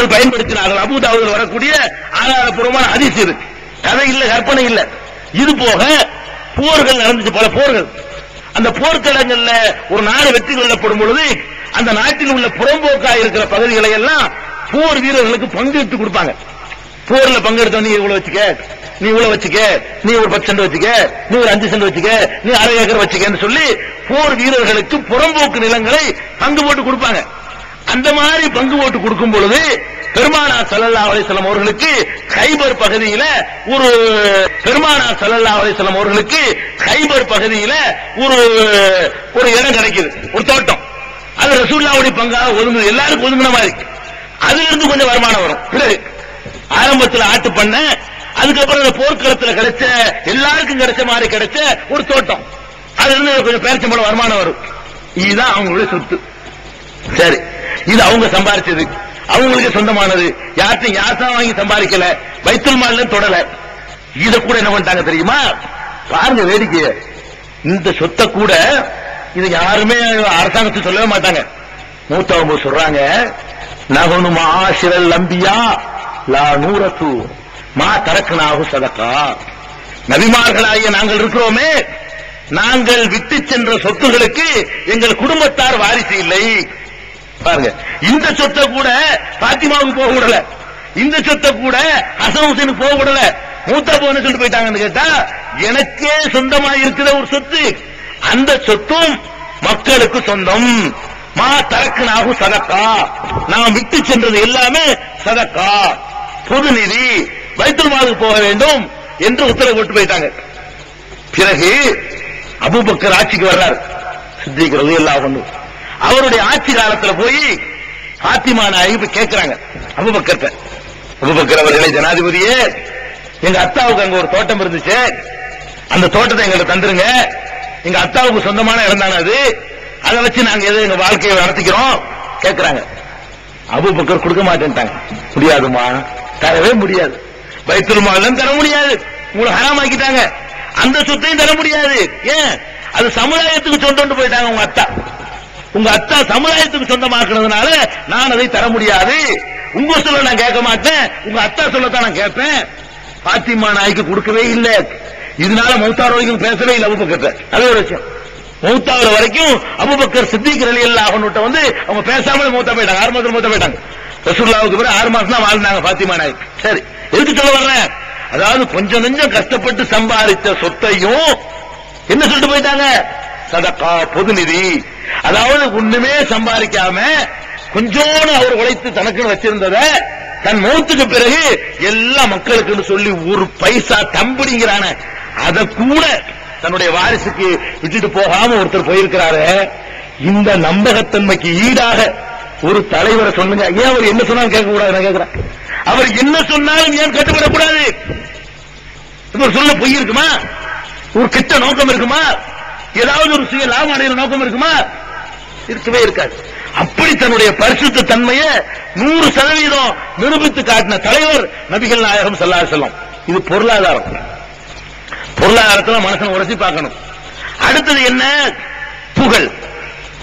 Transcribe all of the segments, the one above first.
அவர்கள் பயன்படுத்தினார்கள். அபூதாவுதில் வரக்கூடிய ஆதாரப்பூர்வமான ஹதீஸ் இது. கதை இல்ல, கற்பனை இல்ல. இது போக போர்கள் நடந்துச்சு, பல போர்கள். அந்த போர்க்களங்கள்ல ஒரு நாடு வெற்றி கொள்ளப்படும் பொழுது அந்த நாட்டில் உள்ள புறம்போக்காக இருக்கிற பகுதிகளை எல்லாம் போர் வீரர்களுக்கு பங்கெடுத்து கொடுப்பாங்க. போர்ல பங்கெடுத்த நீ இவ்வளவு வச்சுக்க, நீ இவ்வளவு வச்சுக்க, நீ ஒரு 10 சென்ட் வச்சுக்க, நீ ஒரு 5 சென்ட் வச்சுக்க, நீ அரை ஏக்கர் வச்சுக்கன்னு சொல்லி போர் வீரர்களுக்கு புறம்போக்கு நிலங்களை பங்கு போட்டு கொடுப்பாங்க. அந்த மாதிரி பங்கு போட்டு கொடுக்கும் பொழுது பெருமானார் ஸல்லல்லாஹு அலைஹி வஸல்லம் அவர்களுக்கு கைபர் பகுதியில ஒரு ஒரு இடம் கிடைக்குது, ஒரு தோட்டம். அது ரசூலுல்லாஹ்வுடைய பங்காக ஒதுங்குது, எல்லாருக்கும் ஒதுங்கின மாதிரி. அதுல இருந்து கொஞ்சம் வருமானம் வரும். பிறகு ஆரம்பத்தில் ஆட்டு பண்ண, அதுக்கப்புறம் போர்க்களத்தில் கிடைச்ச எல்லாருக்கும் கிடைச்ச மாதிரி கிடைச்ச ஒரு தோட்டம், அதுல இருந்து கொஞ்சம் பேரிச்சம்பழம் வருமானம் வரும். இதுதான் அவங்களுடைய சொத்து. சரி, இது அவங்க சம்பாதிச்சது, அவங்களுக்கு சொந்தமானது. யார்ட்டையும் யாசா வாங்கி சம்பாதிக்கல, பைத்துல் மால்ல தொடல. இத கூட என்ன பண்ணிட்டாங்க தெரியுமா? பாருங்க வேடிக்கைய. இந்த சொத்தை கூட இது யாருமே அரசாங்கத்துக்கு சொல்லவே மாட்டாங்க. மூத்தவங்க சொல்றாங்க, நஹனு மஆஷிரல் அம்பியா லா நூரத்து மா தரக்னாஹு சதகா. நபிமார்களாகிய நாங்கள் இருக்கிறோமே, நாங்கள் விட்டு சென்ற சொத்துகளுக்கு எங்கள் குடும்பத்தார் வாரிசு இல்லை. பாருங்க, இந்த சொத்தை கூட பாத்திமாவுக்கு போக விடல, இந்த சொத்தை கூட ஹசன் ஹுசைனுக்கு போக விடல. மூத்தா போன்னு சொல்லிட்டு போயிட்டாங்கன்னு கேட்டா, எனக்கே சொந்தமா இருக்கிற ஒரு சொத்து, அந்த சொத்தும் மக்களுக்கு சொந்தம். மா தரக்னாஹு சதகா, நாம் விட்டு சென்றது எல்லாமே சதகா, பொது நிதி, பைத்துல் மாலுக்கு போக வேண்டும் என்று உத்தரவு போட்டு போயிட்டாங்க. பிறகு அபூபக்கர் ஆட்சிக்கு வர்றார், சித்திக் ரலியல்லாஹு அன்ஹு. அவருடைய ஆட்சி காலத்துல போய் பாத்திமா நாயகி கேட்கிறாங்க அபூபக்கர்ட்ட, அபூபக்கர் அவர்களே ஜனாதிபதியே, எங்க அத்தாவுக்கு அங்க ஒரு தோட்டம் இருந்துச்சு, அந்த தோட்டத்தை எங்களுக்கு தந்துருங்க, எங்க அத்தாவுக்கு சொந்தமான இடம் தானே அது, அதை வச்சு நாங்க எது எங்க வாழ்க்கையை நடத்திக்கிறோம் கேட்கிறாங்க. அபூபக்கர் கொடுக்க மாட்டேன்ட்டாங்க. முடியாதுமா, தரவே முடியாது, பைத்துல் மாலும் தர முடியாது, உங்களுக்கு ஹராமாக்கிட்டாங்க, அந்த சொத்தையும் தர முடியாது. ஏன்? அது சமுதாயத்துக்கு சொந்தம் போயிட்டாங்க. உங்க அத்தா சமுதாயத்துக்கு சொந்தமாக்குறதுனால நான் அதை தர முடியாது. உங்க சொல்ல நான் கேட்க மாட்டேன், உங்க அத்தா சொல்லத்தான் நான் கேட்பேன். பாத்திமா நாய்க்கு கொடுக்கவே இல்லை. இதனால மௌத்தார வரைக்கும் பேசவே இல்லை அபூபக்கர். அது ஒரு விஷயம். மௌத்தாவர வரைக்கும் அபூபக்கர் சித்திக் ரலியல்லாஹு அன்ஹு வந்து அவங்க பேசாமலே மௌத்தா போயிட்டாங்க. 6 மாசம் மௌத்தா போயிட்டாங்க. ரசூலுல்லாஹ்வுக்கு பிறகு 6 மாசம் தான் வாழ்ந்தாங்க பாத்திமா நாய். சரி, எதுக்கு சொல்ல வர்றேன்? அதாவது கொஞ்சம் கொஞ்சம் கஷ்டப்பட்டு சம்பாதித்த சொத்தையும் என்ன சொல்லிட்டு போயிட்டாங்க? சதகா, பொது நிதி. அதாவது ஒண்ணுமே சம்பாதிக்காம கொஞ்சோடு அவர் உழைத்து தனக்குன்னு வச்சிருந்தத தன் மௌத்துக்கு பிறகு எல்லா மக்களுக்கு சொல்லி ஒரு பைசா தம்பிங்கிறான அத கூட தன்னுடைய வாரிசுக்கு விட்டுட்டு போகாம ஒருத்தர் போயிருக்கிறாரு. இந்த நம்பகத்தன்மைக்கு ஈடாக ஒரு தலைவரை சொல்லுங்க. ஏன் அவர் என்ன சொன்னாலும் கேட்க கூடாது? நான் கேட்கிறேன், அவர் என்ன சொன்னாலும் ஏன் கட்டுப்படக்கூடாது? சொல்ல பொய் இருக்குமா? ஒரு கெட்ட நோக்கம் இருக்குமா? ஏதாவது ஒரு சுய லாபம் அடைகிற நோக்கம் இருக்குமா? இருக்கவே இருக்காது. அப்படி தன்னுடைய பரிசுத்த தன்மையை 100% நிரூபித்து காட்டின தலைவர் நபிகள் நாயகம் ஸல்லல்லாஹு அலைஹி வஸல்லம். இது பொருளாதாரம். பொருளாதாரத்துல மனுஷன் உரசி பார்க்கணும். அடுத்தது என்ன? புகழ்.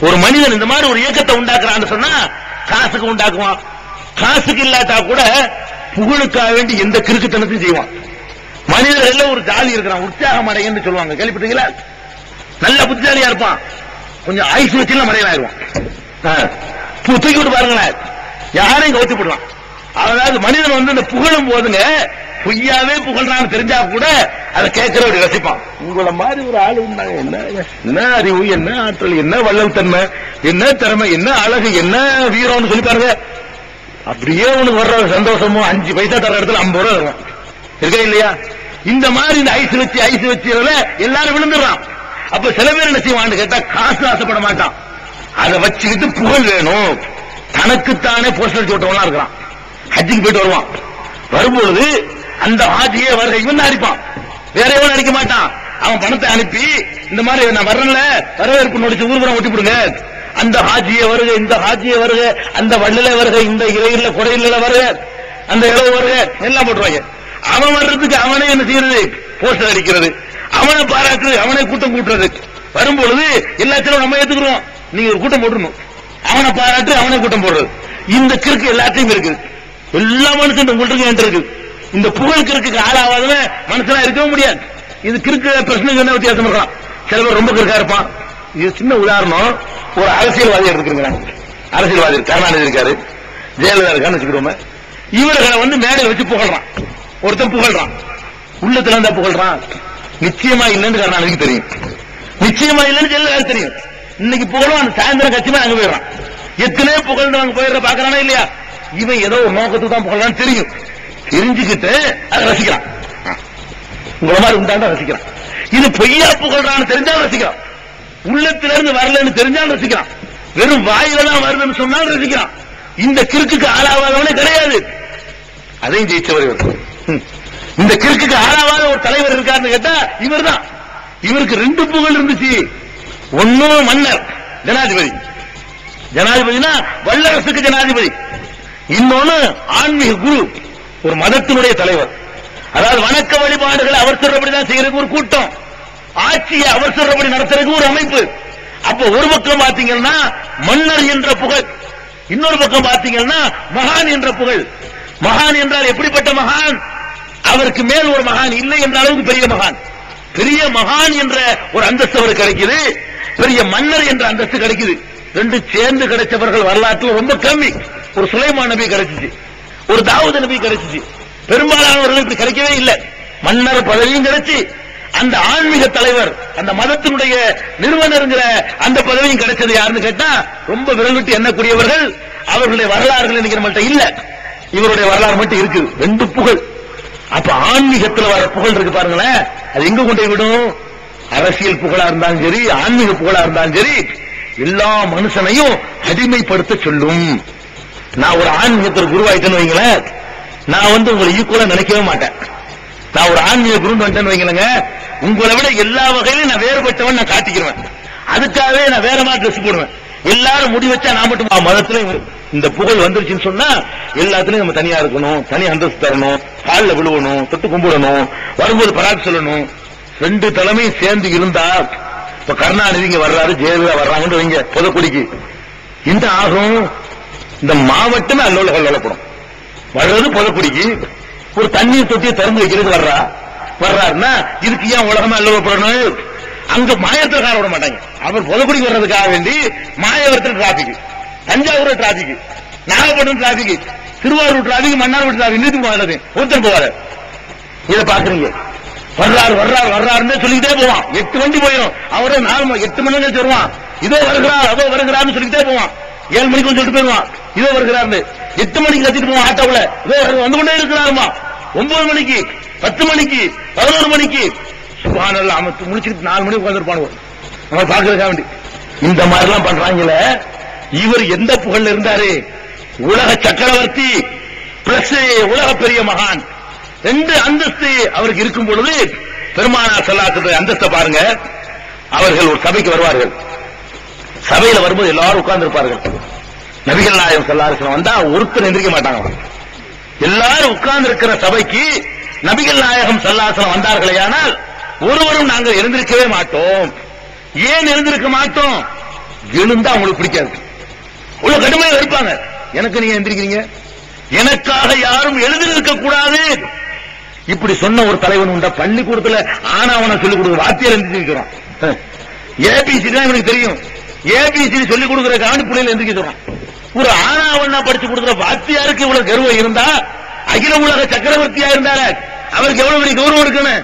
ஒரு மனிதன் இந்த மாதிரி ஒரு இயக்கத்தை உண்டாக்குறான்னு சொன்னா காசுக்கு உண்டாக்குவான். காசுக்கு இல்லாட்டா கூட புகழுக்காக வேண்டி எந்த கிறுக்குத்தனத்தையும் செய்வான். மனிதர்கள் ஒரு ஜாலி இருக்கிறான், உற்சாகம் அடையன்னு சொல்லுவாங்க, கேள்விப்பட்டீங்களா? நல்ல புத்திசாலியா இருப்பான், கொஞ்சம் ஆயுசு வச்சுலாம் மறையலாயிருவான். தூக்கி விட்டு பாருங்களேன், யாரையும் கவுத்தி போடலாம். அதாவது மனிதன் வந்து இந்த புகழும் போதுங்க, பொய்யாவே புகழ்றான்னு தெரிஞ்சா கூட அதை கேட்கிறவடி ரசிப்பான். உங்களை மாதிரி ஒரு ஆளு இருந்தாங்க, என்ன அறிவு, என்ன ஆற்றல், என்ன வள்ளல் தன்மை, என்ன திறமை, என்ன அழகு, என்ன வீரம்னு சொல்லி பாருங்க. அப்படியே உனக்கு வர்ற சந்தோஷமும் 5 பைசா தர இடத்துல 50 ரூபா தருவான். இருக்கா இல்லையா? இந்த மாதிரி இந்த ஐஸ் வச்சு எல்லாரும் விழுந்துடுறான். அப்ப சில பேர் என்ன செய்வான்னு கேட்டா காசு ஆசைப்பட மாட்டான், அதை வச்சுக்கிட்டு புகழ் வேணும். தனக்குத்தானே போஸ்டர் போட்டவனா இருக்கிறான். ஹஜ்ஜுக்கு போயிட்டு வருவான், வரும்பொழுது அந்த ஹாஜியே வருகை இவன் அடிப்பான், வேற எவன் அடிக்க மாட்டான். அவன் பணத்தை அனுப்பி இந்த மாதிரி நான் வரல, வரவேற்பு நோடிச்சு ஊர்வலம் ஒட்டி போடுங்க, அந்த ஹாஜியே வருக, இந்த ஹாஜியே வருக, அந்த வள்ளல வருக, இந்த இறையில கொடையில வருக, அந்த இளவு வருக, எல்லாம் போட்டுருவாங்க. அவன் வர்றதுக்கு அவனே என்ன செய்யறது? போஸ்டர் அடிக்கிறது, அவனை பாராட்டு, அவனை கூட்டம் கூட்டுறது. வரும்பொழுது எல்லாத்திலும் நம்ம ஏத்துக்கிறோம், நீங்க ஒரு கூட்டம் போட்டுருணும், அவனை பாராட்டு, அவனை கூட்டம் போடுறது. இந்த கிறுக்கு எல்லாத்தையும் இருக்குது. எல்லா மனுஷன் உங்களுக்கு என்கிட்ட இருக்கு. இந்த புகழ் கிறுக்கு ஆளாவாதுன்னு மனுஷனா இருக்கவும் முடியாது. இது கிறுக்கு பிரச்சனைக்கு என்ன வித்தியாசம் இருக்கலாம். சில பேர் ரொம்ப கிறுக்கா இருப்பான். இது சின்ன உதாரணம். ஒரு அரசியல்வாதி எடுத்துக்கிறேன். அரசியல்வாதி கருணாநிதி இருக்காரு, ஜெயலலிதா இருக்கான்னு வச்சுக்கிறோம். இவர்களை வந்து மேடை வச்சு புகழ்றான். ஒருத்தன் புகழ்றான், உள்ளத்துல இருந்தா புகழ்றான். நிச்சயமா இல்லைன்னு கருணாநிதிக்கு தெரியும், நிச்சயமா இல்லைன்னு ஜெயலலிதா தெரியும். இன்னைக்கு புகழும் அந்த சாயந்தரம் கட்சியுமே அங்க போயிடறான். எத்தனை புகழ்ந்து அங்க போயிடுற பாக்குறானா இல்லையா? இவன் ஏதோ ஒரு நோக்கத்துக்கு தான் புகழான்னு தெரியும். தெரிஞ்சுக்கிட்டு அதை ரசிக்கிறான். உங்களை மாதிரி உண்டாண்டா ரசிக்கிறான். இது பொய்யா புகழ்றான்னு தெரிஞ்சாலும் ரசிக்கிறான். உள்ளத்திலிருந்து வரலன்னு தெரிஞ்சாலும் ரசிக்கிறான். வெறும் வாயில தான் வருதுன்னு சொன்னாலும் ரசிக்கிறான். இந்த கிறுக்குக்கு ஆளாவாதவனே கிடையாது. அதையும் ஜெயிச்சவர் இவர். இந்த கிறுக்குக்கு ஆளாவாத ஒரு தலைவர் இருக்காருன்னு கேட்டா இவர் தான். இவருக்கு 2 புகழ் இருந்துச்சு. ஒன்னு மன்னர், ஜனாதிபதி. ஜனாதிபதினா வல்லரசுக்கு ஜனாதிபதி. இன்னொன்னு ஆன்மீக குரு, ஒரு மதத்தினுடைய தலைவர். அதாவது வணக்க வழிபாடுகளை அவர் சொல்றபடிதான் செய்யறதுக்கு ஒரு கூட்டம், ஆட்சியை அவர் சொல்றபடி நடத்துறதுக்கு ஒரு அமைப்பு. அப்ப ஒரு பக்கம் பாத்தீங்கன்னா மன்னர் என்ற புகழ், இன்னொரு பக்கம் பாத்தீங்கன்னா மகான் என்ற புகழ். மகான் என்றால் எப்படிப்பட்ட மகான்? அவருக்கு மேல் ஒரு மகான் இல்லை என்ற அளவுக்கு பெரிய மகான். பெரிய மகான் என்ற ஒரு அந்தஸ்து அவருக்கு கிடைக்குது, பெரிய மன்னர் என்ற அந்தஸ்து கிடைக்குது. 2 சேர்ந்து கிடைச்சவர்கள் வரலாற்றில் ரொம்ப கம்மி. ஒரு சுலைமான் நபி கிடைச்சிச்சு, ஒரு தாவூத் நபி கிடைச்சிச்சு. பெரும்பாலானவர்கள் இப்படி கிடைக்கவே இல்லை. மன்னர் பதவியும் கிடைச்சி, அந்த ஆன்மீக தலைவர், அந்த மதத்தினுடைய நிறுவனருங்கிற அந்த பதவியும் கிடைச்சது யாருன்னு கேட்டா ரொம்ப விரல் விட்டு எண்ணக்கூடியவர்கள். அவர்களுடைய வரலாறுகள் இன்னைக்கு நம்மள்ட்ட இல்ல. இவருடைய வரலாறு மட்டும் இருக்குது. 2 புகழ். அப்ப ஆன்மீகத்தில் வர புகழ் இருக்கு பாருங்களேன், அது எங்க கொண்டு விடும்? அரசியல் புகழா இருந்தாலும் சரி, ஆன்மீக புகழா இருந்தாலும் சரி, எல்லா மனுஷனையும் அடிமைப்படுத்த சொல்லும். நான் ஒரு ஆன்மீகத்தில் குருவாயிட்டேன்னு வைங்களேன், நான் வந்து உங்களை ஈக்குவலா நினைக்கவே மாட்டேன். நான் ஒரு ஆன்மீக குருன்னு வந்துட்டேன்னு வைங்களேங்க, உங்களை விட எல்லா வகையிலும் நான் வேறுபட்டவன் நான் காட்டிக்கிறேன். அதுக்காகவே நான் வேற மாதிரி ட்ரெஸ் போடுவேன். எல்லாரும் முடி வச்சா நான் மட்டும் மதத்துல இந்த புகழ் வந்துருச்சுன்னு சொன்னா எல்லாத்துலயும் நம்ம தனியா இருக்கணும், தனி அந்தஸ்து தரணும், காலில் விழுவணும், தொட்டு கும்பிடணும், வரும்போது பராட்டு சொல்லணும். 2 தலைமையும் சேர்ந்து இருந்தா, இப்ப கருணாநிதி இங்க வர்றாரு, ஜெயலலிதா வர்றாங்கன்னு வைங்க பொதுக்குடிக்கு, என்ன ஆகும்? இந்த மாவட்டமே அல்லோல கொள்ளப்படும். வர்றது பொதுக்குடிக்கு ஒரு தண்ணீர் தொட்டியை திறந்து வைக்கிறது வர்றாருன்னா இதுக்கு ஏன் உலகமா அல்லோலப்படணும்? அங்க மாயத்திற்காக விட மாட்டாங்க. அவர் பொதுக்குடிக்கு வர்றதுக்காக வேண்டி மாயவரத்தில் traffic, Thanjavur traffic, Nagapattinam traffic, Thiruvarur traffic, Mannargudi traffic, நிறுத்தி போவாரு, ஒருத்தர் போவாரு. இதை பாக்குறீங்க. வர்றாருன்னு சொல்லிக்கிட்டே போவான். 8 வண்டி போயிடும். அவரே 8 மணி நேரம் வருவான். இதோ வருகிறார், அதோ வருகிறார்னு சொல்லிக்கிட்டே போவான். 7 மணிக்கு சொல்லிட்டு போயிருவான், இதோ வருகிறார்னு. 8 மணிக்கு கத்திட்டு போவான் ஆட்டோவில், இதோ வந்து கொண்டே இருக்கிறாருமா. 9 மணிக்கு, 10 மணிக்கு, 11 மணிக்கு, சுப்ஹானல்லாஹ் அமைத்து முடிச்சுட்டு 4 மணிக்கு உட்கார்ந்துருப்பான். நம்ம பாக்குறதுக்காக வேண்டி இந்த மாதிரி எல்லாம் பண்றாங்கல்ல. இவர் எந்த புகழ்ல இருந்தாரு? உலக சக்கரவர்த்தி பிளஸ் உலக பெரிய மகான். 2 அந்தஸ்து அவருக்கு இருக்கும் பொழுது பெருமானார் ஸல்லல்லாஹு அந்தஸ்தை பாருங்க. அவர்கள் ஒரு சபைக்கு வருவார்கள். சபையில வரும்போது எல்லாரும் உட்கார்ந்து இருப்பார்கள். நபிகள் நாயகம் ஸல்லல்லாஹு அலைஹி வஸல்லம் வந்தா ஒருத்தர் எந்திரிக்க மாட்டாங்க. எல்லாரும் உட்கார்ந்து இருக்கிற சபைக்கு நபிகள் நாயகம் ஸல்லல்லாஹு அலைஹி வஸல்லம் வந்தார்களேயானால் ஒருவரும் நாங்கள் எழுந்திருக்கவே மாட்டோம். ஏன் எழுந்திருக்க மாட்டோம்? எழுந்தா அவங்களுக்கு பிடிக்காது, அவ்வளவு கடுமையா இருப்பாங்க. எனக்கு நீங்க எந்திரிக்கிறீங்க, எனக்காக யாரும் எழுந்திருக்க கூடாது. இப்படி சொன்ன ஒரு தலைவன் உண்டா? பள்ளிக்கூடத்துல ஆனாவன சொல்லிக் கொடுக்குற வாத்தியார் எந்திரிக்கிறான். ஏபிசி தான் எனக்கு தெரியும். ஏபிசி சொல்லிக் கொடுக்கறதுக்காக பிள்ளைகள் எந்திரிக்கிறான். ஒரு ஆனாவனா படிச்சு கொடுக்குற வாத்தியாருக்கு இவ்வளவு கர்வம் இருந்தா, அகில உலக சக்கரவர்த்தியா இருந்தாரு, அவருக்கு எவ்வளவு பெரிய கௌரவம் இருக்குன்னு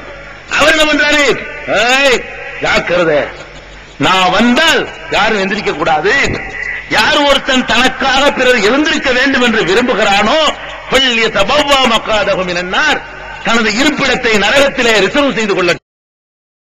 அவர் என்ன பண்றாரு? ஜாக்கிரதை, நான் வந்தால் யாரும் எந்திரிக்க கூடாது. யார் ஒருத்தன் தனக்காக பிறர் எழுந்திருக்க வேண்டும் என்று விரும்புகிறானோ தனது இருப்பிடத்தை நரகத்திலே ரிசர்வ் செய்து கொள்ள